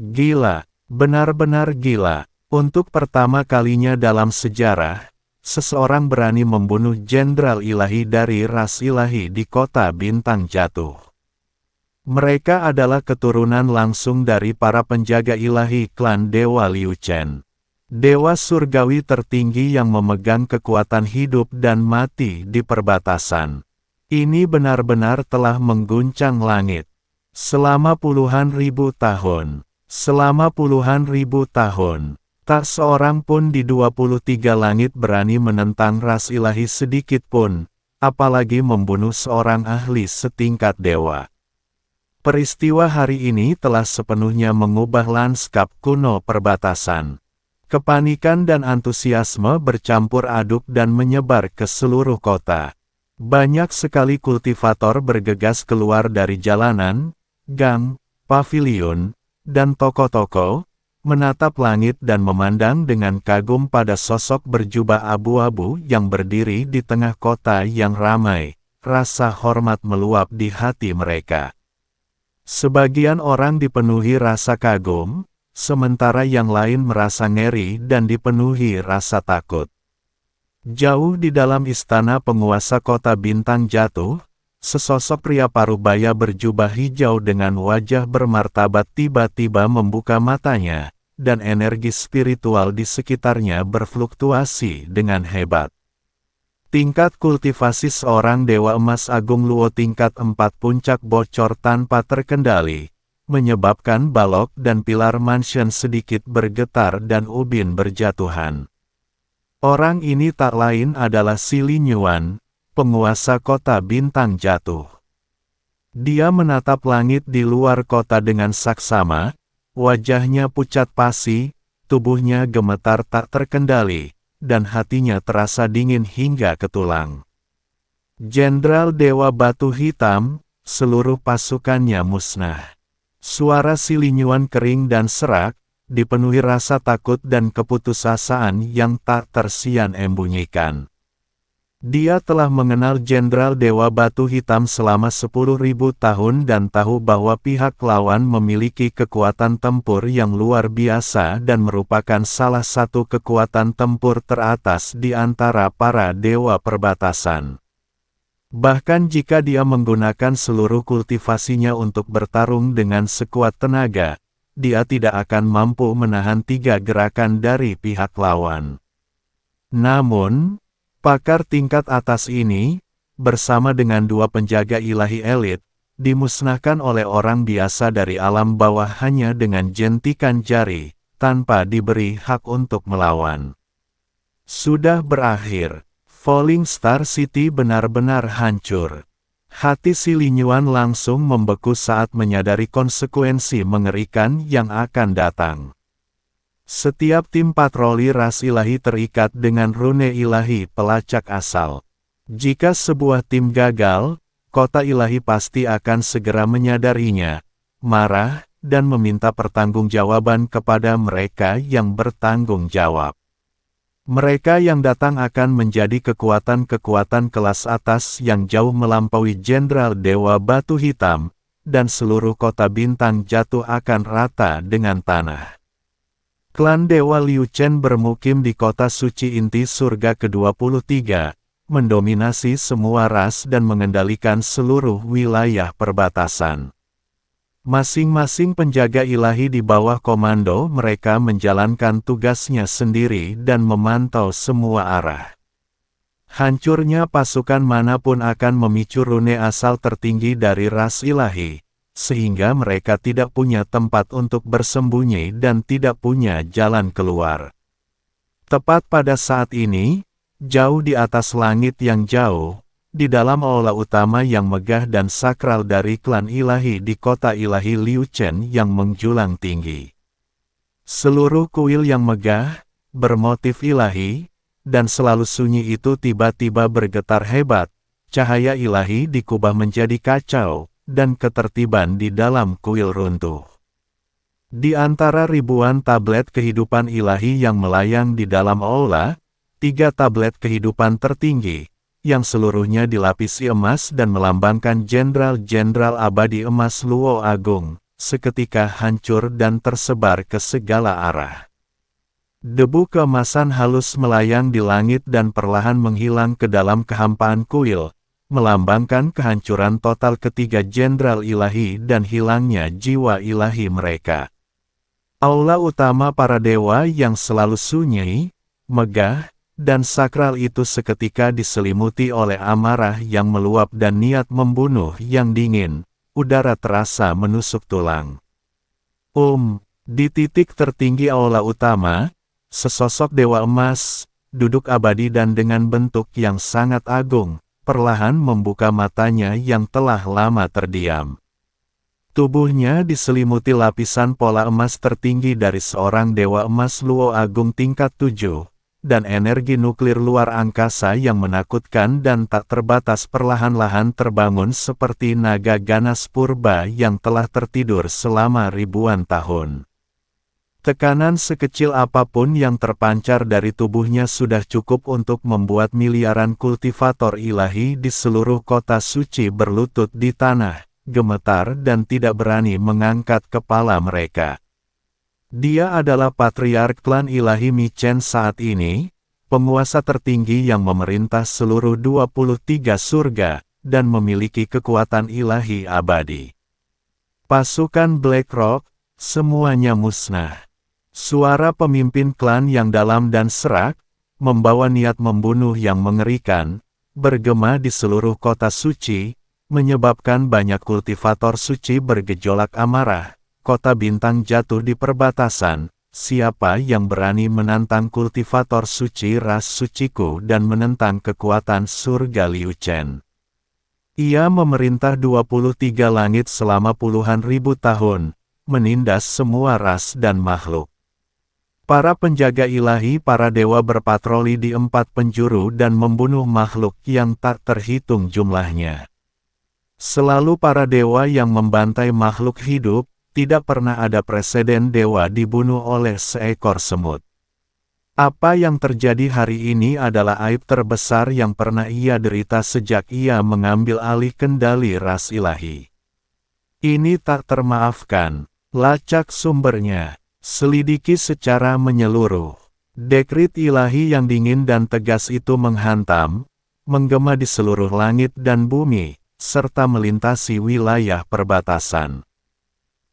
Gila, benar-benar gila. Untuk pertama kalinya dalam sejarah, seseorang berani membunuh jenderal ilahi dari ras ilahi di kota bintang jatuh. Mereka adalah keturunan langsung dari para penjaga ilahi klan Dewa Liu Chen. Dewa surgawi tertinggi yang memegang kekuatan hidup dan mati di perbatasan. Ini benar-benar telah mengguncang langit. Selama puluhan ribu tahun. Tak seorang pun di 23 langit berani menentang ras ilahi sedikit pun, apalagi membunuh seorang ahli setingkat dewa. Peristiwa hari ini telah sepenuhnya mengubah lanskap kuno perbatasan. Kepanikan dan antusiasme bercampur aduk dan menyebar ke seluruh kota. Banyak sekali kultivator bergegas keluar dari jalanan, gang, pavilion, dan toko-toko, menatap langit dan memandang dengan kagum pada sosok berjubah abu-abu yang berdiri di tengah kota yang ramai. Rasa hormat meluap di hati mereka. Sebagian orang dipenuhi rasa kagum, sementara yang lain merasa ngeri dan dipenuhi rasa takut. Jauh di dalam istana penguasa kota bintang jatuh, sesosok pria parubaya berjubah hijau dengan wajah bermartabat tiba-tiba membuka matanya, dan energi spiritual di sekitarnya berfluktuasi dengan hebat. Tingkat kultivasi seorang Dewa Emas Agung Luo tingkat 4 puncak bocor tanpa terkendali, menyebabkan balok dan pilar mansion sedikit bergetar dan ubin berjatuhan. Orang ini tak lain adalah Si Li Nyuan, penguasa kota bintang jatuh. Dia menatap langit di luar kota dengan saksama, wajahnya pucat pasi, tubuhnya gemetar tak terkendali, dan hatinya terasa dingin hingga ke tulang. Jenderal Dewa Batu Hitam, seluruh pasukannya musnah. Suara Si Li Nyuan kering dan serak, dipenuhi rasa takut dan keputusasaan yang tak tersian-embunyikan. Dia telah mengenal Jenderal Dewa Batu Hitam selama 10.000 tahun dan tahu bahwa pihak lawan memiliki kekuatan tempur yang luar biasa dan merupakan salah satu kekuatan tempur teratas di antara para dewa perbatasan. Bahkan jika dia menggunakan seluruh kultivasinya untuk bertarung dengan sekuat tenaga, dia tidak akan mampu menahan 3 gerakan dari pihak lawan. Namun, pakar tingkat atas ini, bersama dengan 2 penjaga ilahi elit, dimusnahkan oleh orang biasa dari alam bawah hanya dengan jentikan jari, tanpa diberi hak untuk melawan. Sudah berakhir. Falling Star City benar-benar hancur. Hati Si Li Nyuan langsung membeku saat menyadari konsekuensi mengerikan yang akan datang. Setiap tim patroli ras ilahi terikat dengan rune ilahi pelacak asal. Jika sebuah tim gagal, kota ilahi pasti akan segera menyadarinya, marah, dan meminta pertanggungjawaban kepada mereka yang bertanggung jawab. Mereka yang datang akan menjadi kekuatan-kekuatan kelas atas yang jauh melampaui Jenderal Dewa Batu Hitam, dan seluruh kota bintang jatuh akan rata dengan tanah. Klan Dewa Liu Chen bermukim di kota suci inti surga ke-23, mendominasi semua ras dan mengendalikan seluruh wilayah perbatasan. Masing-masing penjaga ilahi di bawah komando mereka menjalankan tugasnya sendiri dan memantau semua arah. Hancurnya pasukan manapun akan memicu rune asal tertinggi dari ras ilahi, sehingga mereka tidak punya tempat untuk bersembunyi dan tidak punya jalan keluar. Tepat pada saat ini, jauh di atas langit yang jauh, di dalam aula utama yang megah dan sakral dari klan ilahi di kota ilahi Liu Chen yang menjulang tinggi. Seluruh kuil yang megah, bermotif ilahi, dan selalu sunyi itu tiba-tiba bergetar hebat, cahaya ilahi dikubah menjadi kacau, dan ketertiban di dalam kuil runtuh. Di antara ribuan tablet kehidupan ilahi yang melayang di dalam aula, 3 tablet kehidupan tertinggi, yang seluruhnya dilapisi emas dan melambangkan jenderal-jenderal abadi emas Luo Agung, seketika hancur dan tersebar ke segala arah. Debu keemasan halus melayang di langit dan perlahan menghilang ke dalam kehampaan kuil, melambangkan kehancuran total ketiga jenderal ilahi dan hilangnya jiwa ilahi mereka. Aula utama para dewa yang selalu sunyi, megah, dan sakral itu seketika diselimuti oleh amarah yang meluap dan niat membunuh yang dingin. Udara terasa menusuk tulang. Di titik tertinggi aula utama, sesosok dewa emas, duduk abadi dan dengan bentuk yang sangat agung, perlahan membuka matanya yang telah lama terdiam. Tubuhnya diselimuti lapisan pola emas tertinggi dari seorang dewa emas Luo Agung tingkat 7, dan energi nuklir luar angkasa yang menakutkan dan tak terbatas perlahan-lahan terbangun seperti naga ganas purba yang telah tertidur selama ribuan tahun. Tekanan sekecil apapun yang terpancar dari tubuhnya sudah cukup untuk membuat miliaran kultivator ilahi di seluruh kota suci berlutut di tanah, gemetar dan tidak berani mengangkat kepala mereka. Dia adalah patriark klan ilahi Michen saat ini, penguasa tertinggi yang memerintah seluruh 23 surga, dan memiliki kekuatan ilahi abadi. Pasukan Blackrock, semuanya musnah. Suara pemimpin klan yang dalam dan serak, membawa niat membunuh yang mengerikan, bergema di seluruh kota suci, menyebabkan banyak kultivator suci bergejolak amarah. Kota bintang jatuh di perbatasan. Siapa yang berani menantang kultivator suci ras suciku dan menentang kekuatan surga Liu Chen? Ia memerintah 23 langit selama puluhan ribu tahun, menindas semua ras dan makhluk. Para penjaga ilahi para dewa berpatroli di 4 penjuru dan membunuh makhluk yang tak terhitung jumlahnya. Selalu para dewa yang membantai makhluk hidup. Tidak pernah ada preseden dewa dibunuh oleh seekor semut. Apa yang terjadi hari ini adalah aib terbesar yang pernah ia derita sejak ia mengambil alih kendali ras ilahi. Ini tak termaafkan. Lacak sumbernya. Selidiki secara menyeluruh. Dekrit ilahi yang dingin dan tegas itu menghantam, menggema di seluruh langit dan bumi, serta melintasi wilayah perbatasan.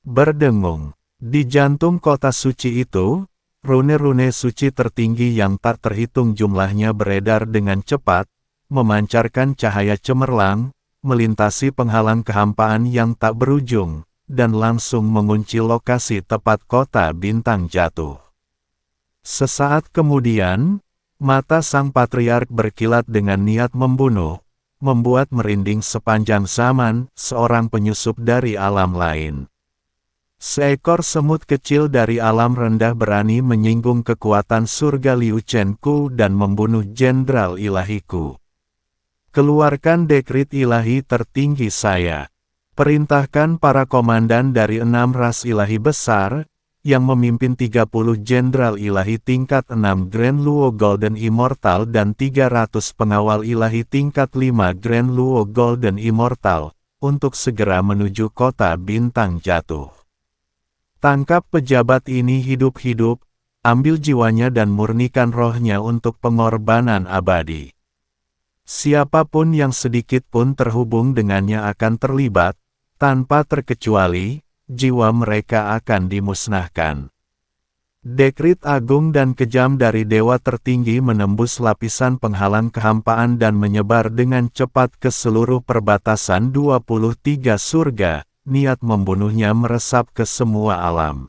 Berdengung. Di jantung kota suci itu, rune-rune suci tertinggi yang tak terhitung jumlahnya beredar dengan cepat, memancarkan cahaya cemerlang, melintasi penghalang kehampaan yang tak berujung, dan langsung mengunci lokasi tepat kota bintang jatuh. Sesaat kemudian, mata sang patriark berkilat dengan niat membunuh, membuat merinding sepanjang zaman seorang penyusup dari alam lain. Seekor semut kecil dari alam rendah berani menyinggung kekuatan surga Liu Chen Ku dan membunuh jenderal ilahiku. Keluarkan dekrit ilahi tertinggi saya. Perintahkan para komandan dari 6 ras ilahi besar, yang memimpin 30 jenderal ilahi tingkat 6 Grand Luo Golden Immortal dan 300 pengawal ilahi tingkat 5 Grand Luo Golden Immortal, untuk segera menuju kota bintang jatuh. Tangkap pejabat ini hidup-hidup, ambil jiwanya dan murnikan rohnya untuk pengorbanan abadi. Siapapun yang sedikit pun terhubung dengannya akan terlibat, tanpa terkecuali, jiwa mereka akan dimusnahkan. Dekrit agung dan kejam dari dewa tertinggi menembus lapisan penghalang kehampaan dan menyebar dengan cepat ke seluruh perbatasan 23 surga. Niat membunuhnya meresap ke semua alam.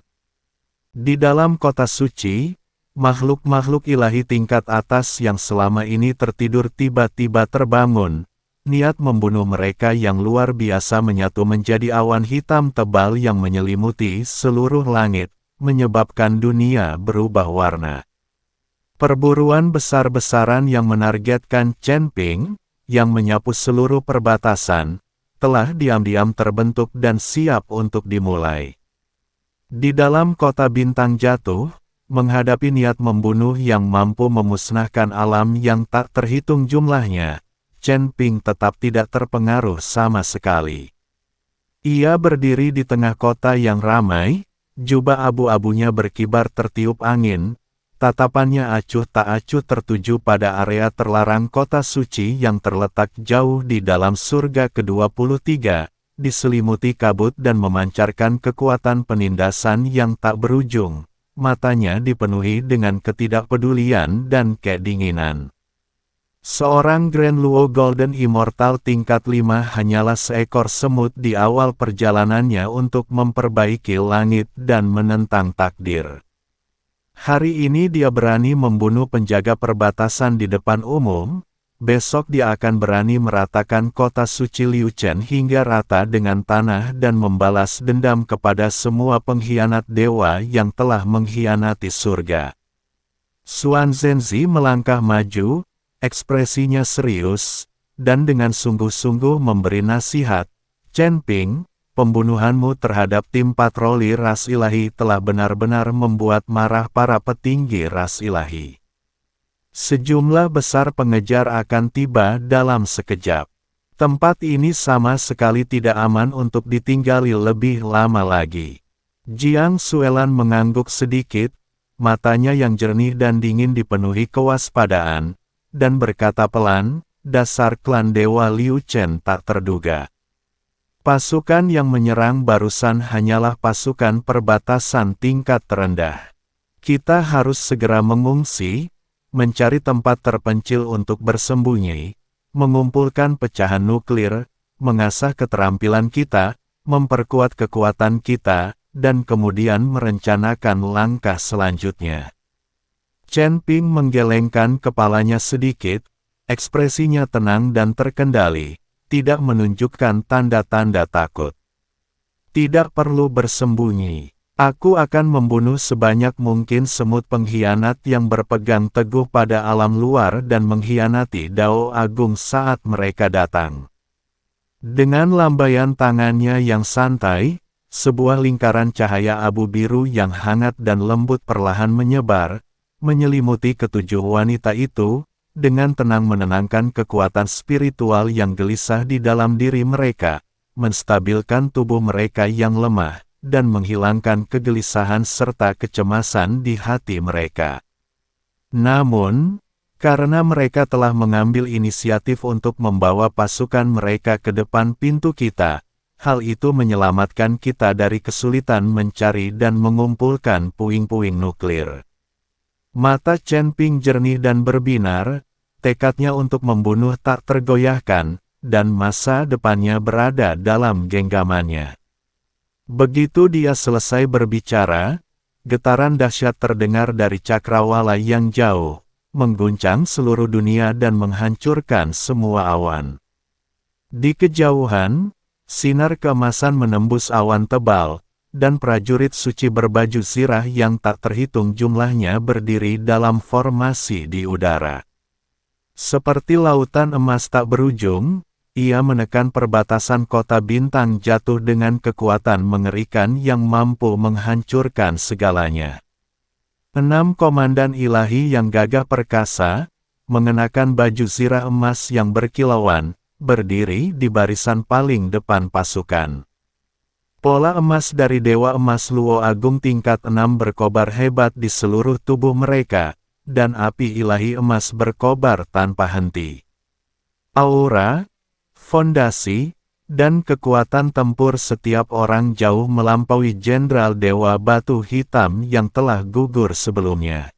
Di dalam kota suci, makhluk-makhluk ilahi tingkat atas yang selama ini tertidur tiba-tiba terbangun. Niat membunuh mereka yang luar biasa menyatu menjadi awan hitam tebal yang menyelimuti seluruh langit, menyebabkan dunia berubah warna. Perburuan besar-besaran yang menargetkan Chen Ping, yang menyapu seluruh perbatasan, telah diam-diam terbentuk dan siap untuk dimulai. Di dalam kota bintang jatuh, menghadapi niat membunuh yang mampu memusnahkan alam yang tak terhitung jumlahnya, Chen Ping tetap tidak terpengaruh sama sekali. Ia berdiri di tengah kota yang ramai, jubah abu-abunya berkibar tertiup angin, tatapannya acuh tak acuh tertuju pada area terlarang kota suci yang terletak jauh di dalam surga ke-23, diselimuti kabut dan memancarkan kekuatan penindasan yang tak berujung. Matanya dipenuhi dengan ketidakpedulian dan kedinginan. Seorang Grand Luo Golden Immortal tingkat 5 hanyalah seekor semut di awal perjalanannya untuk memperbaiki langit dan menentang takdir. Hari ini dia berani membunuh penjaga perbatasan di depan umum, besok dia akan berani meratakan kota suci Liu Chen hingga rata dengan tanah dan membalas dendam kepada semua pengkhianat dewa yang telah mengkhianati surga. Xuan Zhenzi melangkah maju, ekspresinya serius, dan dengan sungguh-sungguh memberi nasihat. Chen Ping, pembunuhanmu terhadap tim patroli ras ilahi telah benar-benar membuat marah para petinggi ras ilahi. Sejumlah besar pengejar akan tiba dalam sekejap. Tempat ini sama sekali tidak aman untuk ditinggali lebih lama lagi. Jiang Xuelan mengangguk sedikit, matanya yang jernih dan dingin dipenuhi kewaspadaan, dan berkata pelan, dasar klan Dewa Liu Chen tak terduga. Pasukan yang menyerang barusan hanyalah pasukan perbatasan tingkat terendah. Kita harus segera mengungsi, mencari tempat terpencil untuk bersembunyi, mengumpulkan pecahan nuklir, mengasah keterampilan kita, memperkuat kekuatan kita, dan kemudian merencanakan langkah selanjutnya. Chen Ping menggelengkan kepalanya sedikit, ekspresinya tenang dan terkendali, tidak menunjukkan tanda-tanda takut. Tidak perlu bersembunyi. Aku akan membunuh sebanyak mungkin semut pengkhianat yang berpegang teguh pada alam luar dan mengkhianati Dao Agung saat mereka datang. Dengan lambaian tangannya yang santai, sebuah lingkaran cahaya abu biru yang hangat dan lembut perlahan menyebar, menyelimuti ketujuh wanita itu, dengan tenang menenangkan kekuatan spiritual yang gelisah di dalam diri mereka, menstabilkan tubuh mereka yang lemah, dan menghilangkan kegelisahan serta kecemasan di hati mereka. Namun, karena mereka telah mengambil inisiatif untuk membawa pasukan mereka ke depan pintu kita, hal itu menyelamatkan kita dari kesulitan mencari dan mengumpulkan puing-puing nuklir. Mata Chen Ping jernih dan berbinar, tekadnya untuk membunuh tak tergoyahkan, dan masa depannya berada dalam genggamannya. Begitu dia selesai berbicara, getaran dahsyat terdengar dari cakrawala yang jauh, mengguncang seluruh dunia dan menghancurkan semua awan. Di kejauhan, sinar keemasan menembus awan tebal, dan prajurit suci berbaju zirah yang tak terhitung jumlahnya berdiri dalam formasi di udara. Seperti lautan emas tak berujung, ia menekan perbatasan kota bintang jatuh dengan kekuatan mengerikan yang mampu menghancurkan segalanya. 6 komandan ilahi yang gagah perkasa, mengenakan baju zirah emas yang berkilauan, berdiri di barisan paling depan pasukan. Pola emas dari Dewa Emas Luo Agung tingkat 6 berkobar hebat di seluruh tubuh mereka, dan api ilahi emas berkobar tanpa henti. Aura, fondasi, dan kekuatan tempur setiap orang jauh melampaui Jenderal Dewa Batu Hitam yang telah gugur sebelumnya.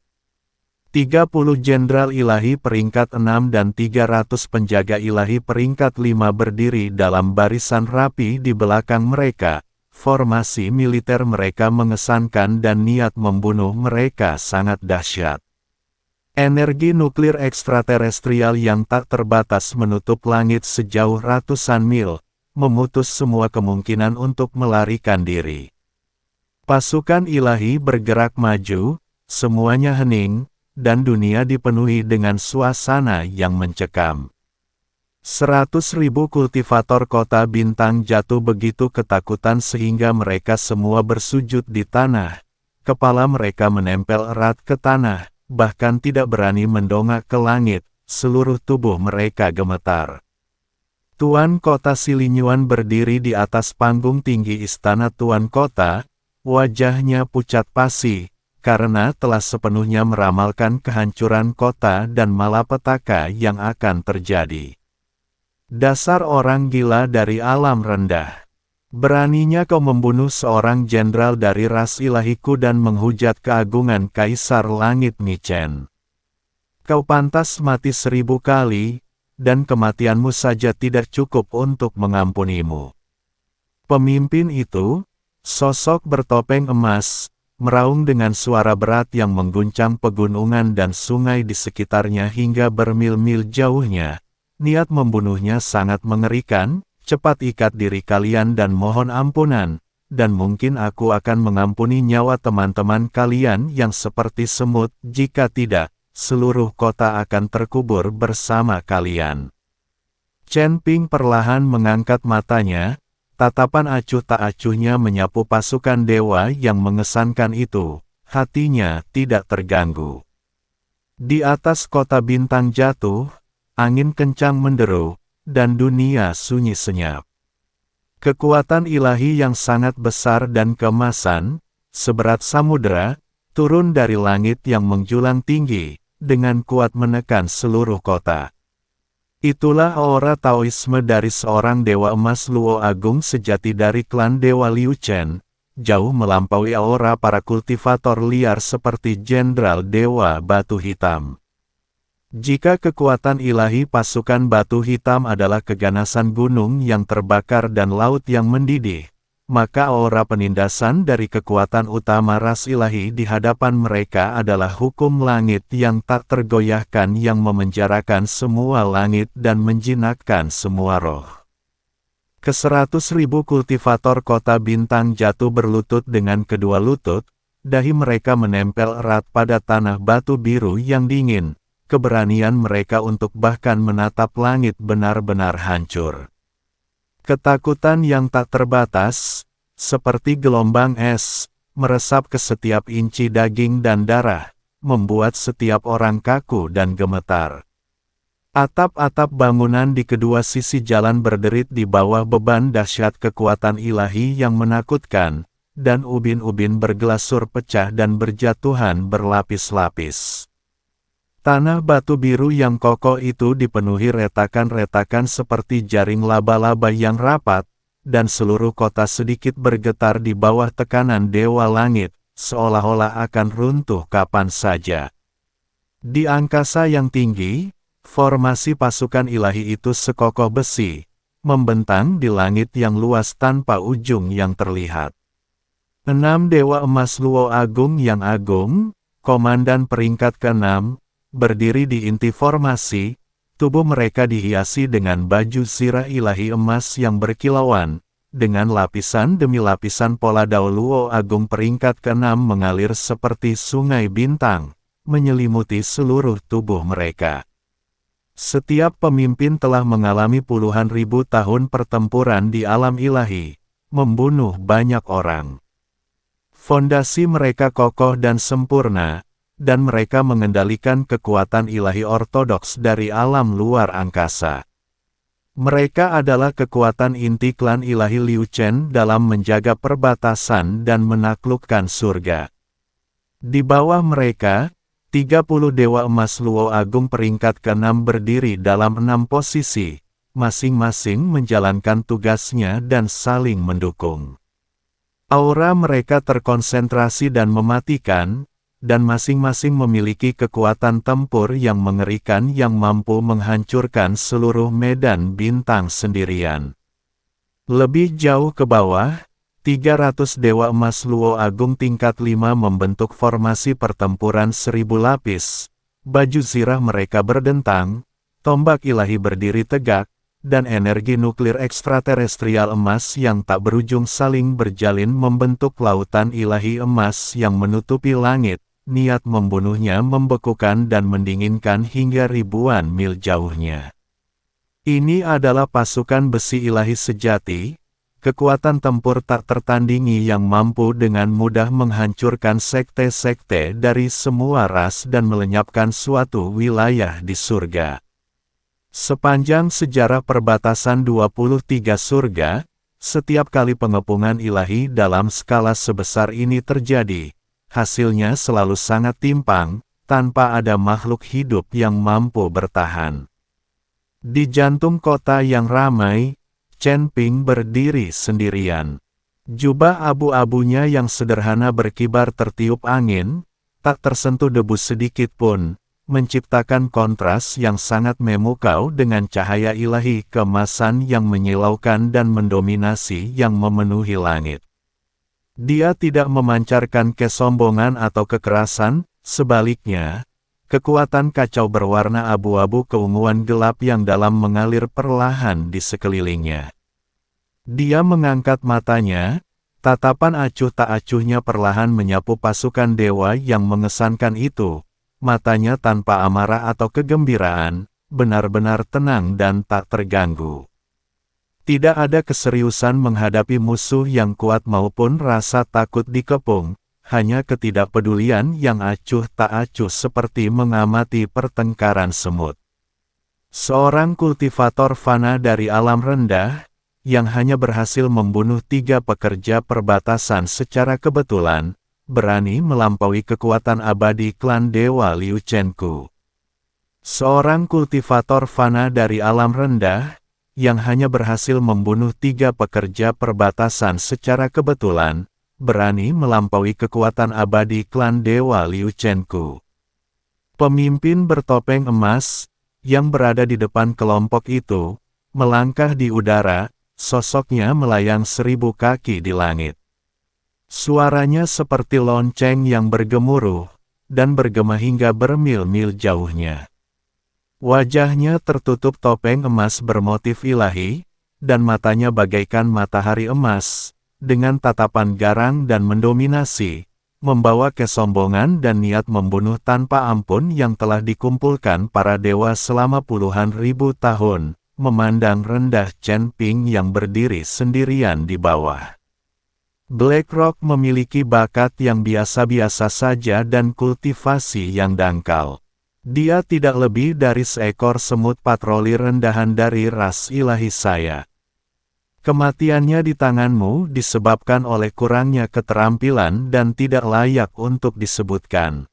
30 Jenderal Ilahi peringkat 6 dan 300 penjaga ilahi peringkat 5 berdiri dalam barisan rapi di belakang mereka. Formasi militer mereka mengesankan dan niat membunuh mereka sangat dahsyat. Energi nuklir ekstraterestrial yang tak terbatas menutup langit sejauh ratusan mil, memutus semua kemungkinan untuk melarikan diri. Pasukan ilahi bergerak maju, semuanya hening, dan dunia dipenuhi dengan suasana yang mencekam. 100.000 kultivator kota bintang jatuh begitu ketakutan sehingga mereka semua bersujud di tanah, kepala mereka menempel erat ke tanah, bahkan tidak berani mendongak ke langit, seluruh tubuh mereka gemetar. Tuan Kota Silinyuan berdiri di atas panggung tinggi istana Tuan Kota, wajahnya pucat pasi, karena telah sepenuhnya meramalkan kehancuran kota dan malapetaka yang akan terjadi. Dasar orang gila dari alam rendah. Beraninya kau membunuh seorang jenderal dari ras ilahiku dan menghujat keagungan Kaisar Langit Micen. Kau pantas mati 1000 kali, dan kematianmu saja tidak cukup untuk mengampunimu. Pemimpin itu, sosok bertopeng emas, meraung dengan suara berat yang mengguncang pegunungan dan sungai di sekitarnya hingga bermil-mil jauhnya. Niat membunuhnya sangat mengerikan, cepat ikat diri kalian dan mohon ampunan, dan mungkin aku akan mengampuni nyawa teman-teman kalian yang seperti semut, jika tidak, seluruh kota akan terkubur bersama kalian. Chen Ping perlahan mengangkat matanya, tatapan acuh tak acuhnya menyapu pasukan dewa yang mengesankan itu, hatinya tidak terganggu. Di atas kota bintang jatuh, angin kencang menderu, dan dunia sunyi senyap. Kekuatan ilahi yang sangat besar dan keemasan, seberat samudera, turun dari langit yang menjulang tinggi, dengan kuat menekan seluruh kota. Itulah aura Taoisme dari seorang Dewa Emas Luo Agung sejati dari klan Dewa Liu Chen, jauh melampaui aura para kultivator liar seperti Jenderal Dewa Batu Hitam. Jika kekuatan ilahi pasukan Batu Hitam adalah keganasan gunung yang terbakar dan laut yang mendidih, maka aura penindasan dari kekuatan utama ras ilahi di hadapan mereka adalah hukum langit yang tak tergoyahkan yang memenjarakan semua langit dan menjinakkan semua roh. Ke-100.000 kultivator kota bintang jatuh berlutut dengan kedua lutut, dahi mereka menempel erat pada tanah batu biru yang dingin, keberanian mereka untuk bahkan menatap langit benar-benar hancur. Ketakutan yang tak terbatas, seperti gelombang es, meresap ke setiap inci daging dan darah, membuat setiap orang kaku dan gemetar. Atap-atap bangunan di kedua sisi jalan berderit di bawah beban dahsyat kekuatan ilahi yang menakutkan, dan ubin-ubin bergelasur pecah dan berjatuhan berlapis-lapis. Tanah batu biru yang kokoh itu dipenuhi retakan-retakan seperti jaring laba-laba yang rapat, dan seluruh kota sedikit bergetar di bawah tekanan Dewa Langit, seolah-olah akan runtuh kapan saja. Di angkasa yang tinggi, formasi pasukan ilahi itu sekokoh besi, membentang di langit yang luas tanpa ujung yang terlihat. 6 Dewa Emas Luo Agung yang agung, komandan peringkat ke-6, berdiri di inti formasi, tubuh mereka dihiasi dengan baju zirah ilahi emas yang berkilauan, dengan lapisan demi lapisan pola Dao Luo Agung peringkat ke-6 mengalir seperti sungai bintang, menyelimuti seluruh tubuh mereka. Setiap pemimpin telah mengalami puluhan ribu tahun pertempuran di alam ilahi, membunuh banyak orang. Fondasi mereka kokoh dan sempurna, dan mereka mengendalikan kekuatan ilahi ortodoks dari alam luar angkasa. Mereka adalah kekuatan inti klan ilahi Liu Chen dalam menjaga perbatasan dan menaklukkan surga. Di bawah mereka, 30 Dewa Emas Luo Agung peringkat ke-6 berdiri dalam 6 posisi, masing-masing menjalankan tugasnya dan saling mendukung. Aura mereka terkonsentrasi dan mematikan, dan masing-masing memiliki kekuatan tempur yang mengerikan yang mampu menghancurkan seluruh medan bintang sendirian. Lebih jauh ke bawah, 300 Dewa Emas Luo Agung tingkat 5 membentuk formasi pertempuran 1000 lapis, baju zirah mereka berdentang, tombak ilahi berdiri tegak, dan energi nuklir ekstraterestrial emas yang tak berujung saling berjalin membentuk lautan ilahi emas yang menutupi langit. Niat membunuhnya membekukan dan mendinginkan hingga ribuan mil jauhnya. Ini adalah pasukan besi ilahi sejati, kekuatan tempur tak tertandingi yang mampu dengan mudah menghancurkan sekte-sekte dari semua ras dan melenyapkan suatu wilayah di surga. Sepanjang sejarah perbatasan 23 surga, setiap kali pengepungan ilahi dalam skala sebesar ini terjadi, hasilnya selalu sangat timpang, tanpa ada makhluk hidup yang mampu bertahan. Di jantung kota yang ramai, Chen Ping berdiri sendirian. Jubah abu-abunya yang sederhana berkibar tertiup angin, tak tersentuh debu sedikit pun, menciptakan kontras yang sangat memukau dengan cahaya ilahi keemasan yang menyilaukan dan mendominasi yang memenuhi langit. Dia tidak memancarkan kesombongan atau kekerasan, sebaliknya, kekuatan kacau berwarna abu-abu keunguan gelap yang dalam mengalir perlahan di sekelilingnya. Dia mengangkat matanya, tatapan acuh tak acuhnya perlahan menyapu pasukan dewa yang mengesankan itu. Matanya tanpa amarah atau kegembiraan, benar-benar tenang dan tak terganggu. Tidak ada keseriusan menghadapi musuh yang kuat maupun rasa takut dikepung, hanya ketidakpedulian yang acuh tak acuh seperti mengamati pertengkaran semut. Seorang kultivator fana dari alam rendah, yang hanya berhasil membunuh 3 pekerja perbatasan secara kebetulan, berani melampaui kekuatan abadi klan Dewa Liu Chenku. Seorang kultivator fana dari alam rendah, yang hanya berhasil membunuh 3 pekerja perbatasan secara kebetulan, berani melampaui kekuatan abadi klan Dewa Liu Chenku. Pemimpin bertopeng emas, yang berada di depan kelompok itu, melangkah di udara, sosoknya melayang 1000 kaki di langit. Suaranya seperti lonceng yang bergemuruh, dan bergema hingga bermil-mil jauhnya. Wajahnya tertutup topeng emas bermotif ilahi, dan matanya bagaikan matahari emas, dengan tatapan garang dan mendominasi, membawa kesombongan dan niat membunuh tanpa ampun yang telah dikumpulkan para dewa selama puluhan ribu tahun, memandang rendah Chen Ping yang berdiri sendirian di bawah. BlackRock memiliki bakat yang biasa-biasa saja dan kultivasi yang dangkal. Dia tidak lebih dari seekor semut patroli rendahan dari ras ilahi saya. Kematiannya di tanganmu disebabkan oleh kurangnya keterampilan dan tidak layak untuk disebutkan.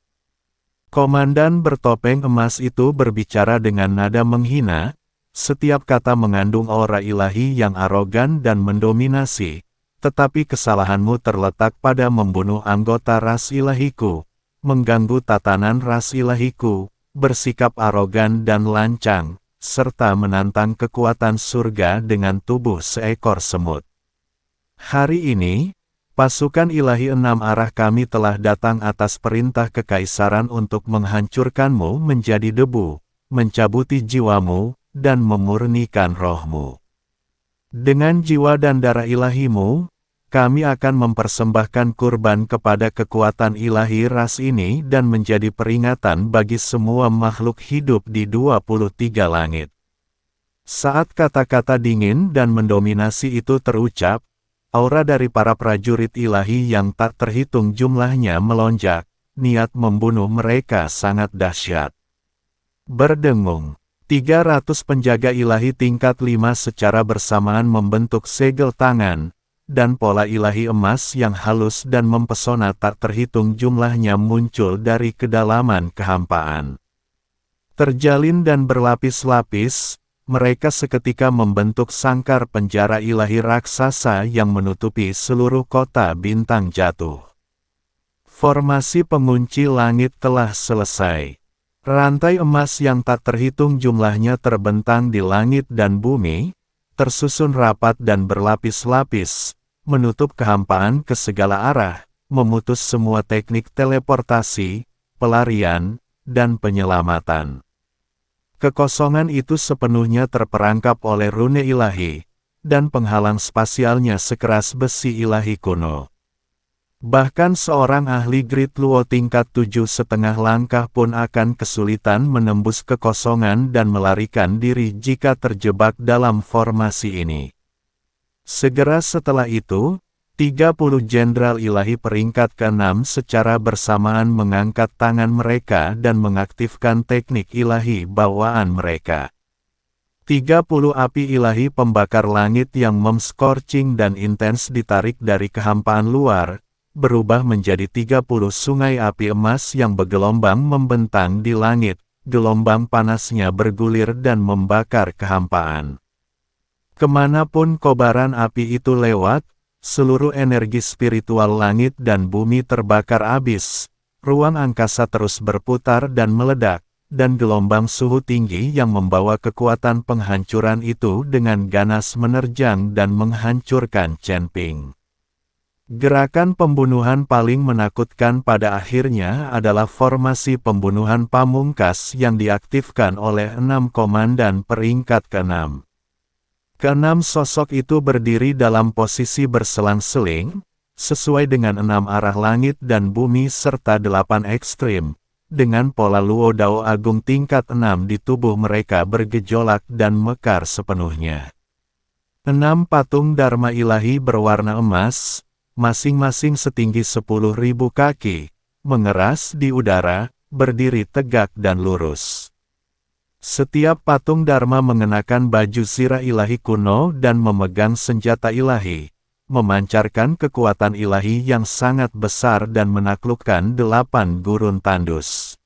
Komandan bertopeng emas itu berbicara dengan nada menghina, setiap kata mengandung aura ilahi yang arogan dan mendominasi. Tetapi kesalahanmu terletak pada membunuh anggota ras ilahiku, mengganggu tatanan ras ilahiku, bersikap arogan dan lancang, serta menantang kekuatan surga dengan tubuh seekor semut. Hari ini, pasukan ilahi 6 arah kami telah datang atas perintah kekaisaran untuk menghancurkanmu menjadi debu, mencabuti jiwamu, dan memurnikan rohmu. Dengan jiwa dan darah ilahimu, kami akan mempersembahkan kurban kepada kekuatan ilahi ras ini dan menjadi peringatan bagi semua makhluk hidup di 23 langit. Saat kata-kata dingin dan mendominasi itu terucap, aura dari para prajurit ilahi yang tak terhitung jumlahnya melonjak, niat membunuh mereka sangat dahsyat. Berdengung. 300 penjaga ilahi tingkat 5 secara bersamaan membentuk segel tangan, dan pola ilahi emas yang halus dan mempesona tak terhitung jumlahnya muncul dari kedalaman kehampaan. Terjalin dan berlapis-lapis, mereka seketika membentuk sangkar penjara ilahi raksasa yang menutupi seluruh kota bintang jatuh. Formasi pengunci langit telah selesai. Rantai emas yang tak terhitung jumlahnya terbentang di langit dan bumi, tersusun rapat dan berlapis-lapis, menutup kehampaan ke segala arah, memutus semua teknik teleportasi, pelarian, dan penyelamatan. Kekosongan itu sepenuhnya terperangkap oleh rune ilahi, dan penghalang spasialnya sekeras besi ilahi kuno. Bahkan seorang ahli Grid Luo tingkat 7,5 langkah pun akan kesulitan menembus kekosongan dan melarikan diri jika terjebak dalam formasi ini. Segera setelah itu, 30 jenderal ilahi peringkat ke-6 secara bersamaan mengangkat tangan mereka dan mengaktifkan teknik ilahi bawaan mereka. 30 api ilahi pembakar langit yang scorching dan intens ditarik dari kehampaan luar, berubah menjadi 30 sungai api emas yang bergelombang membentang di langit, gelombang panasnya bergulir dan membakar kehampaan. Kemanapun kobaran api itu lewat, seluruh energi spiritual langit dan bumi terbakar habis, ruang angkasa terus berputar dan meledak, dan gelombang suhu tinggi yang membawa kekuatan penghancuran itu dengan ganas menerjang dan menghancurkan Chen-Ping. Gerakan pembunuhan paling menakutkan pada akhirnya adalah formasi pembunuhan pamungkas yang diaktifkan oleh 6 komandan peringkat ke-6. Keenam sosok itu berdiri dalam posisi berselang-seling, sesuai dengan 6 arah langit dan bumi serta 8 ekstrim, dengan pola Luo Dao Agung tingkat 6 di tubuh mereka bergejolak dan mekar sepenuhnya. 6 patung Dharma ilahi berwarna emas, masing-masing setinggi 10.000 kaki, mengeras di udara, berdiri tegak dan lurus. Setiap patung Dharma mengenakan baju zirah ilahi kuno dan memegang senjata ilahi, memancarkan kekuatan ilahi yang sangat besar dan menaklukkan 8 gurun tandus.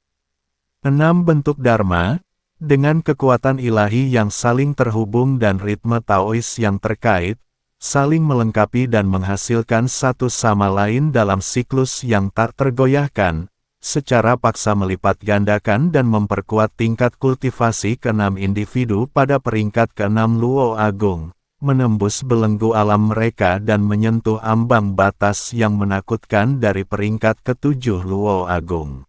6 bentuk Dharma, dengan kekuatan ilahi yang saling terhubung dan ritme Taois yang terkait, saling melengkapi dan menghasilkan satu sama lain dalam siklus yang tak tergoyahkan, secara paksa melipat gandakan dan memperkuat tingkat kultivasi ke-6 individu pada peringkat ke-6 Luo Agung, menembus belenggu alam mereka dan menyentuh ambang batas yang menakutkan dari peringkat ke-7 Luo Agung.